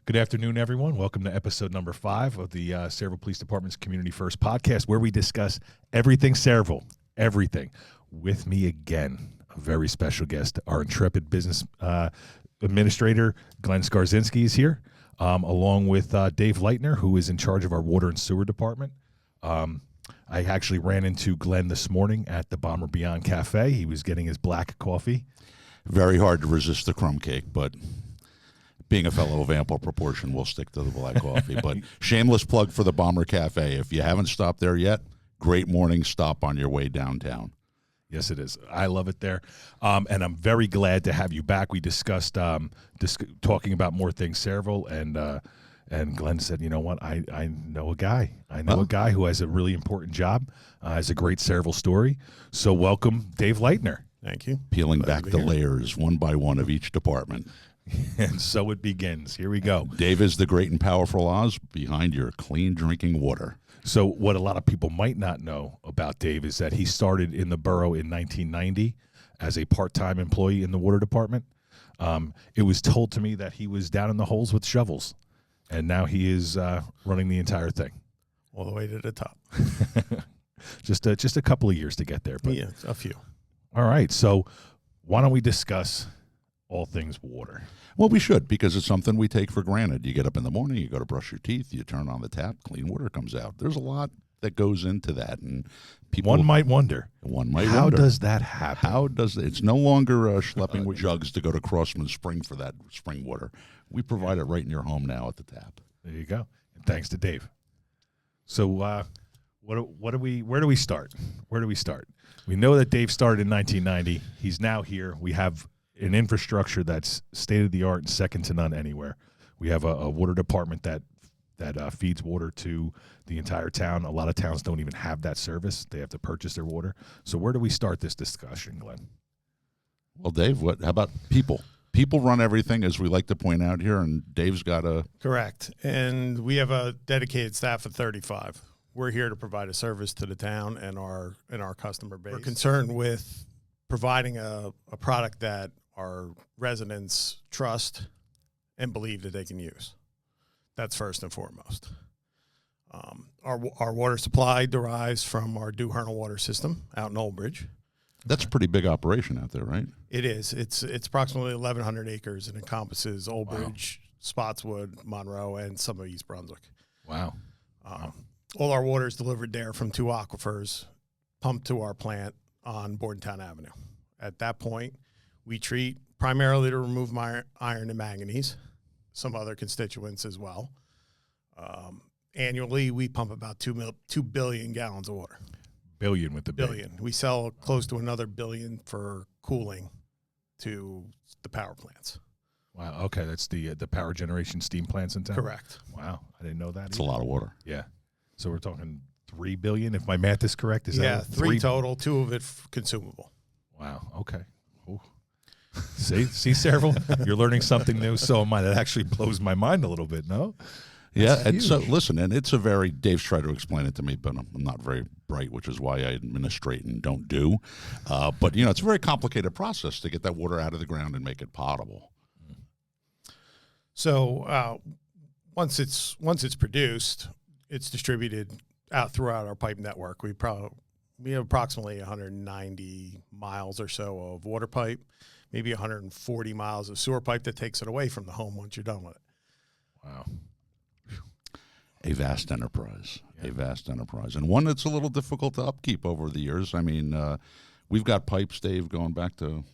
Good afternoon, everyone. Welcome to episode number 5 of the Sayreville Police Department's Community First podcast, where we discuss everything Sayreville, everything. With me again, a very special guest, our intrepid business administrator, Glenn Skarzynski, is here, along with Dave Leitner, who is in charge of our water and sewer department. I actually ran into Glenn this morning at the Bomber Beyond Cafe. He was getting his black coffee. Very hard to resist the crumb cake, but being a fellow of ample proportion, we'll stick to the black coffee. But shameless plug for the Bomber Cafe. If you haven't stopped there yet, great morning stop on your way downtown. Yes, it is. I love it there. And I'm very glad to have you back. We discussed talking about more things Sayreville, and Glenn said, you know what, I know a guy. I know a guy who has a really important job, has a great Sayreville story. So welcome, Dave Leitner. Thank you. Peeling back the layers one by one of each department. And so it begins. Here we go. Dave is the great and powerful Oz behind your clean drinking water. So what a lot of people might not know about Dave is that he started in the borough in 1990 as a part-time employee in the water department. It was told to me that he was down in the holes with shovels, and now he is running the entire thing. All the way to the top. Just a couple of years to get there. But. Yeah, a few. All right. So why don't we discuss all things water? Well, we should, because it's something we take for granted. You get up in the morning, you go to brush your teeth, you turn on the tap, clean water comes out. There's a lot that goes into that, and people. One might wonder. How does that happen? How does it's no longer schlepping with jugs to go to Crossman Spring for that spring water. We provide it right in your home now at the tap. There you go. And thanks to Dave. So, where do we start? Where do we start? We know that Dave started in 1990. He's now here. We have an infrastructure that's state-of-the-art and second to none anywhere. We have a water department that feeds water to the entire town. A lot of towns don't even have that service. They have to purchase their water. So where do we start this discussion, Glenn? Well, Dave, how about people? People run everything, as we like to point out here, and Dave's got a... Correct. And we have a dedicated staff of 35. We're here to provide a service to the town and our customer base. We're concerned with providing a product that our residents trust and believe that they can use. That's first and foremost. Our water supply derives from our Dew Hernal water system out in Old Bridge. That's a pretty big operation out there, right? It is. It's approximately 1,100 acres and encompasses Old Bridge, Spotswood, Monroe, and some of East Brunswick. Wow. All our water is delivered there from 2 aquifers, pumped to our plant on Bordentown Avenue. At that point, we treat primarily to remove iron and manganese, some other constituents as well. Annually, we pump about 2 billion gallons of water. Billion with the billion. We sell close to another billion for cooling to the power plants. Wow. Okay, that's the power generation steam plants in town? Correct. Wow, I didn't know that. It's a lot of water. Yeah. So we're talking 3 billion, if my math is correct. Is that 3 total, 2 of it consumable. Wow. Okay. Ooh. See, Sayreville, you're learning something new. So am I. That actually blows my mind a little bit. No. Yeah, and so listen, and it's a very, Dave's tried to explain it to me, but I'm not very bright, which is why I administrate and don't do. But, it's a very complicated process to get that water out of the ground and make it potable. So once it's produced, it's distributed out throughout our pipe network. We have approximately 190 miles or so of water pipe, maybe 140 miles of sewer pipe that takes it away from the home once you're done with it. Wow. A vast enterprise, and one that's a little difficult to upkeep over the years. I mean, we've got pipes, Dave, going back to.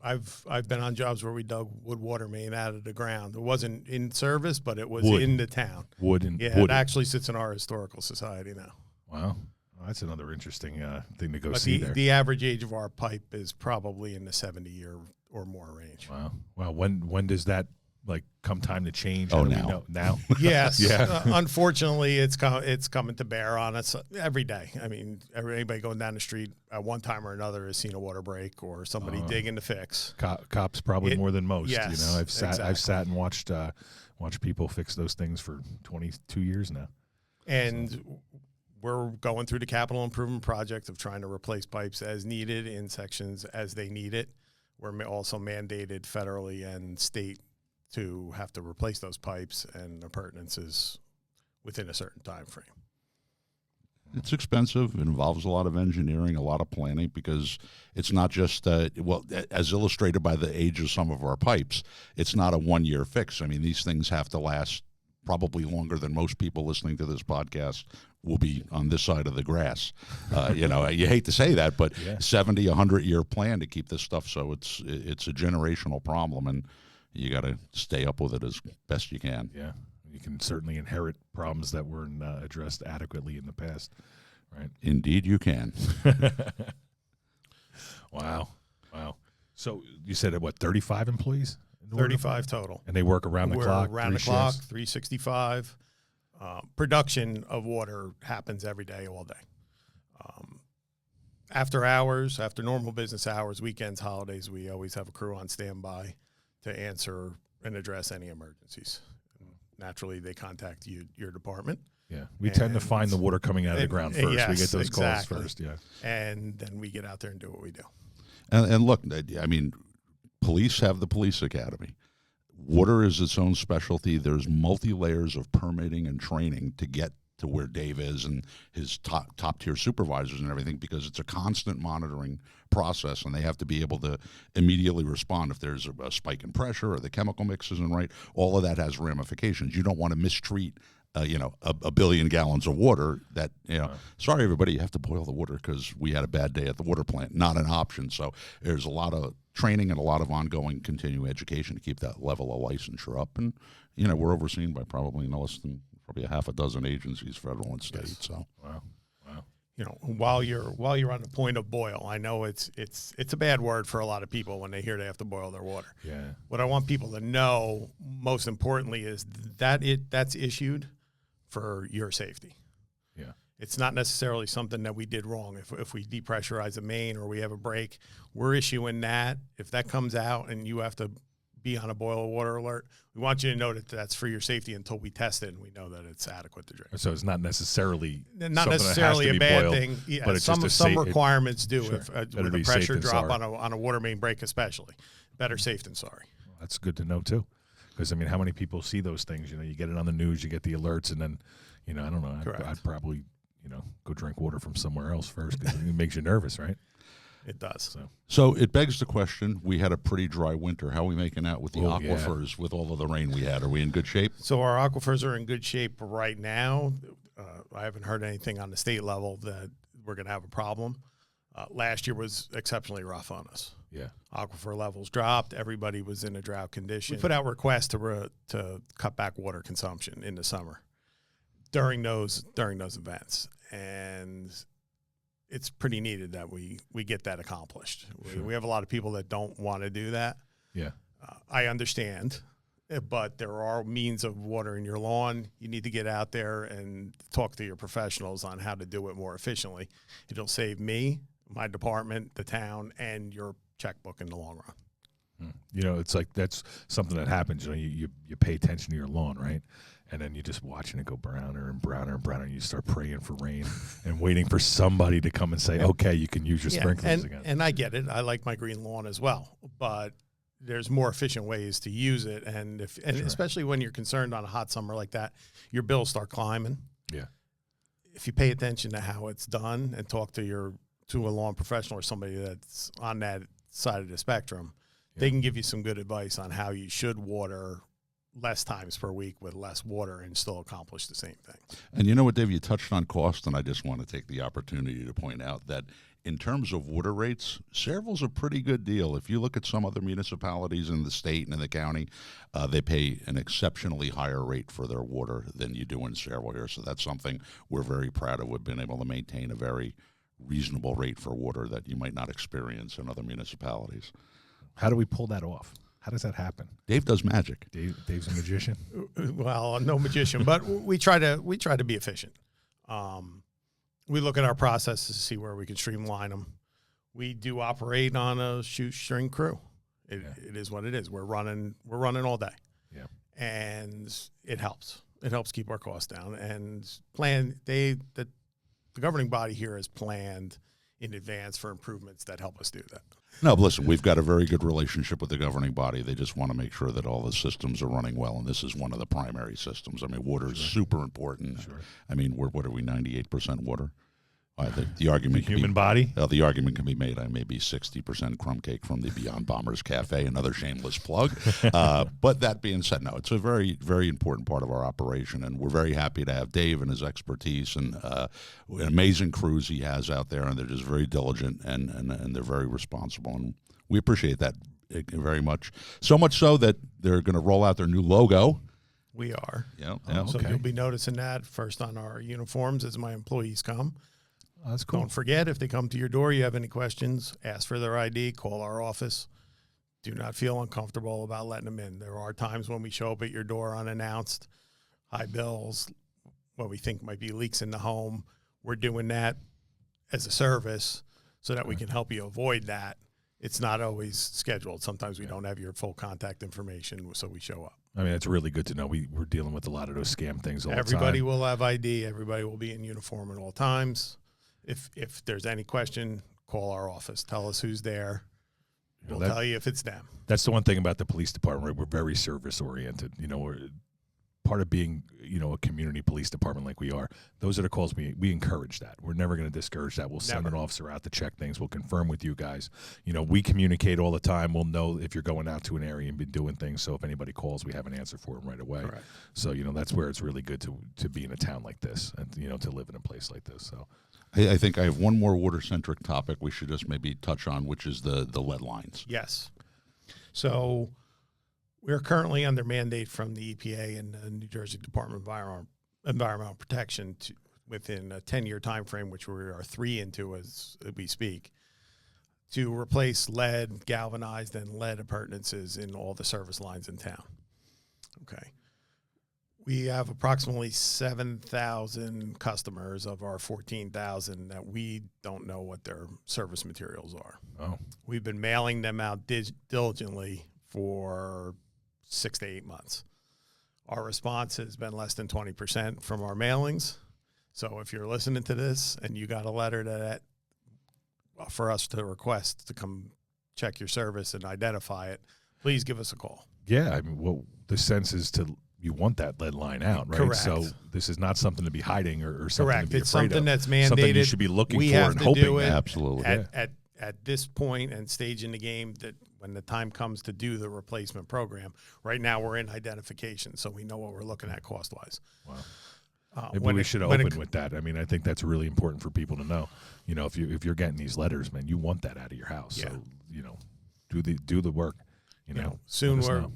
I've been on jobs where we dug wood water main out of the ground. It wasn't in service, but it was in the town. It actually sits in our historical society now. Wow, well, that's another interesting thing to go see there. The average age of our pipe is probably in the 70-year or more range. Wow. Well, when does that come time to change? Oh, now. Now? Yes. Yeah. Unfortunately, it's coming to bear on us every day. I mean, anybody going down the street at one time or another has seen a water break or somebody digging to fix. Cops probably more than most. Yes, I've sat and watched people fix those things for 22 years now. And we're going through the capital improvement project of trying to replace pipes as needed in sections as they need it. We're also mandated federally and state to have to replace those pipes and appurtenances within a certain time frame. It's expensive. It involves a lot of engineering, a lot of planning, because it's not just, as illustrated by the age of some of our pipes, it's not a one-year fix. I mean, these things have to last probably longer than most people listening to this podcast will be on this side of the grass. You hate to say that, but 70, 100-year plan to keep this stuff. So it's a generational problem, and you got to stay up with it as best you can. Yeah. You can certainly inherit problems that weren't addressed adequately in the past, right? Indeed, you can. Wow. So you said, 35 employees? 35 total. And they work around the clock? Around the clock, 365. Production of water happens every day, all day. After hours, after normal business hours, weekends, holidays, we always have a crew on standby to answer and address any emergencies. Naturally, they contact your department. Yeah, we tend to find the water coming out of the ground first. Yes, we get those exactly. calls first, yeah. And then we get out there and do what we do. And look, I mean, police have the police academy. Water is its own specialty. There's multi-layers of permitting and training to get to where Dave is and his top-tier supervisors and everything, because it's a constant monitoring process, and they have to be able to immediately respond if there's a spike in pressure or the chemical mix isn't right. All of that has ramifications. You don't want to mistreat a billion gallons of water that, sorry, everybody, you have to boil the water because we had a bad day at the water plant. Not an option. So there's a lot of training and a lot of ongoing continuing education to keep that level of licensure up. And, we're overseen by probably no less than probably a half a dozen agencies, federal and state. Yes. So, wow. While you're on the point of boil, I know it's a bad word for a lot of people when they hear they have to boil their water. Yeah. What I want people to know, most importantly, is that that's issued for your safety. Yeah. It's not necessarily something that we did wrong. If we depressurize a main or we have a break, we're issuing that. If that comes out and you have to be on a boil of water alert, we want you to know that that's for your safety until we test it and we know that it's adequate to drink. So it's not necessarily a bad boiled, thing. Yeah, but it's some requirements do. Sure. With a pressure drop on a water main break, especially, better safe than sorry. Well, that's good to know too, because how many people see those things? You get it on the news, you get the alerts, and then I don't know. I'd probably go drink water from somewhere else first because it makes you nervous, right? It does. So it begs the question, we had a pretty dry winter. How are we making out with the aquifers with all of the rain we had? Are we in good shape? So our aquifers are in good shape right now. I haven't heard anything on the state level that we're going to have a problem. Last year was exceptionally rough on us. Yeah. Aquifer levels dropped. Everybody was in a drought condition. We put out requests to cut back water consumption in the summer during those events. And it's pretty needed that we get that accomplished. Sure. We have a lot of people that don't want to do that. Yeah. I understand, but there are means of watering your lawn. You need to get out there and talk to your professionals on how to do it more efficiently. It'll save me, my department, the town, and your checkbook in the long run. It's like that's something that happens. You pay attention to your lawn, right? And then you're just watching it go browner and browner and browner. And you start praying for rain and waiting for somebody to come and say, okay, you can use your sprinklers again. And I get it. I like my green lawn as well. But there's more efficient ways to use it. And Sure. especially when you're concerned on a hot summer like that, your bills start climbing. Yeah. If you pay attention to how it's done and talk to a lawn professional or somebody that's on that side of the spectrum, they can give you some good advice on how you should water less times per week with less water and still accomplish the same thing. And you know what, Dave, you touched on cost, and I just want to take the opportunity to point out that in terms of water rates, Sayreville's a pretty good deal. If you look at some other municipalities in the state and in the county, they pay an exceptionally higher rate for their water than you do in Sayreville here. So that's something we're very proud of. We've been able to maintain a very reasonable rate for water that you might not experience in other municipalities. How do we pull that off? How does that happen? Dave does magic. Dave's a magician. Well, no magician, but we try to be efficient. We look at our processes to see where we can streamline them. We do operate on a shoestring crew. It is what it is. We're running all day. Yeah, and it helps. It helps keep our costs down. And the governing body here has planned in advance for improvements that help us do that. No, but listen, we've got a very good relationship with the governing body. They just want to make sure that all the systems are running well, and this is one of the primary systems. I mean, water is super important. Sure. I mean, what are we, 98% water? The argument The human body? The argument can be made I may be 60% crumb cake from the Beyond Bombers Cafe, another shameless plug. But that being said, no, it's a very, very important part of our operation, and we're very happy to have Dave and his expertise and amazing crews he has out there, and they're just very diligent and they're very responsible, and we appreciate that very much. So much so that they're going to roll out their new logo. We are. Yeah, So you'll be noticing that first on our uniforms as my employees come. Oh, that's cool. Don't forget, if they come to your door, you have any questions, ask for their ID, call our office. Do not feel uncomfortable about letting them in. There are times when we show up at your door unannounced, high bills, what we think might be leaks in the home. We're doing that as a service so that we can help you avoid that. It's not always scheduled. Sometimes we don't have your full contact information, so we show up. I mean, it's really good to know. We're dealing with a lot of those scam things all the time. Everybody will have ID. Everybody will be in uniform at all times. If there's any question, call our office. Tell us who's there. We'll tell you if it's them. That's the one thing about the police department, right? We're very service oriented. We're part of being, a community police department like we are. Those are the calls we encourage that. We're never going to discourage that. We'll send an officer out to check things. We'll confirm with you guys. We communicate all the time. We'll know if you're going out to an area and been doing things. So if anybody calls, we have an answer for them right away. Correct. So, that's where it's really good to be in a town like this and, to live in a place like this. So. I think I have one more water-centric topic we should just maybe touch on, which is the lead lines. Yes. So we're currently under mandate from the EPA and the New Jersey Department of Environmental Protection within a 10-year time frame, which we are 3 into as we speak, to replace lead, galvanized, and lead appurtenances in all the service lines in town. Okay. We have approximately 7,000 customers of our 14,000 that we don't know what their service materials are. Oh. We've been mailing them out diligently for 6 to 8 months. Our response has been less than 20% from our mailings. So if you're listening to this and you got a letter that for us to request to come check your service and identify it, please give us a call. Yeah, I mean, the sense is you want that lead line out, right? Correct. So this is not something to be hiding or something Correct. to be It's afraid something of. that's mandated. Something you should be looking we for have and to hoping. Do it Absolutely. At this point and stage in the game, that when the time comes to do the replacement program, right now we're in identification, so we know what we're looking at cost-wise. Wow. Maybe we should open with that. I mean, I think that's really important for people to know. If you're getting these letters, man, you want that out of your house. Yeah. So, do the work. Soon we're,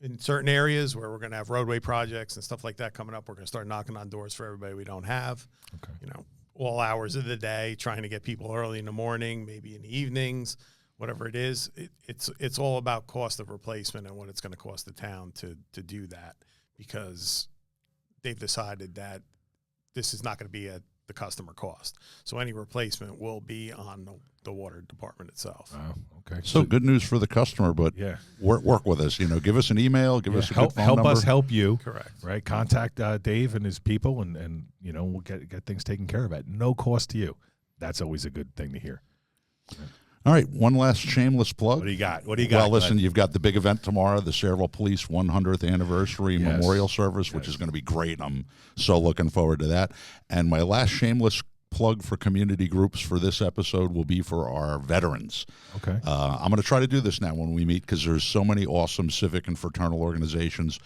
in certain areas where we're going to have roadway projects and stuff like that coming up, we're going to start knocking on doors for everybody we don't have. Okay. All hours of the day, trying to get people early in the morning, maybe in the evenings, whatever it is. It's all about cost of replacement and what it's going to cost the town to do that, because they've decided that this is not going to be at the customer cost. So any replacement will be on the water department itself. Oh, okay. So good news for the customer, but work with us. Give us an email, give us a good phone number. Help us help you. Correct. Right. Contact Dave and his people, and we'll get things taken care of at no cost to you. That's always a good thing to hear. Right. All right, one last shameless plug. What do you got? Well, listen, you've got the big event tomorrow, the Sayreville Police 100th Anniversary Memorial Service, which is going to be great. I'm so looking forward to that. And my last shameless plug for community groups for this episode will be for our veterans. Okay. I'm going to try to do this now when we meet, because there's so many awesome civic and fraternal organizations.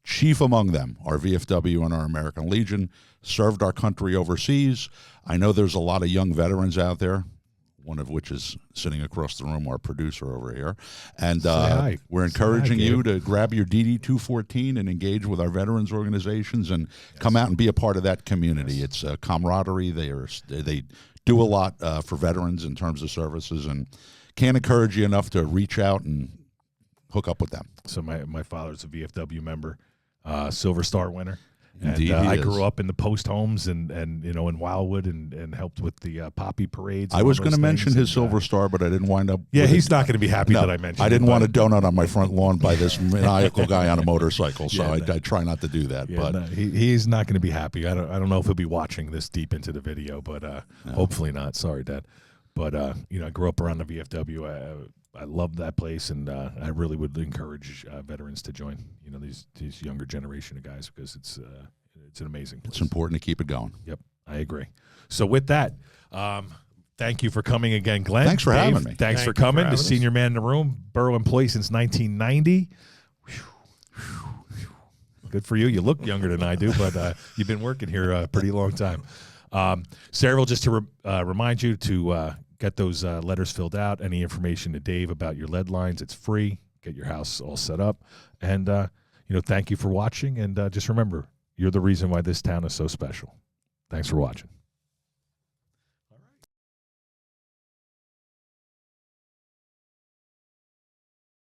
Chief among them, our VFW and our American Legion, served our country overseas. I know there's a lot of young veterans out there, one of which is sitting across the room, our producer over here. And we're encouraging you to grab your DD-214 and engage with our veterans organizations and come out and be a part of that community. It's camaraderie. They do a lot for veterans in terms of services, and can't encourage you enough to reach out and hook up with them. So my father's a VFW member, Silver Star winner. Indeed, and I grew up in the post homes and in Wildwood and helped with the poppy parades. I was going to mention his Silver Star, but I didn't wind up. Yeah, he's not going to be happy that I mentioned. I didn't want a donut on my front lawn by this maniacal guy on a motorcycle, so I try not to do that. Yeah, but no, he's not going to be happy. I don't know if he'll be watching this deep into the video, but hopefully not. Sorry, Dad. But I grew up around the VFW. I love that place, and I really would encourage veterans to join. These younger generation of guys, because it's an amazing place. It's important to keep it going. Yep, I agree. So with that, thank you for coming again, Glenn. Thanks for having me. Thanks for coming. The senior man in the room, borough employee since 1990. Good for you. You look younger than I do, but you've been working here a pretty long time. Saraville, just to remind you to get those letters filled out, any information to Dave about your lead lines, it's free. Get your house all set up. And, thank you for watching. And just remember, you're the reason why this town is so special. Thanks for watching.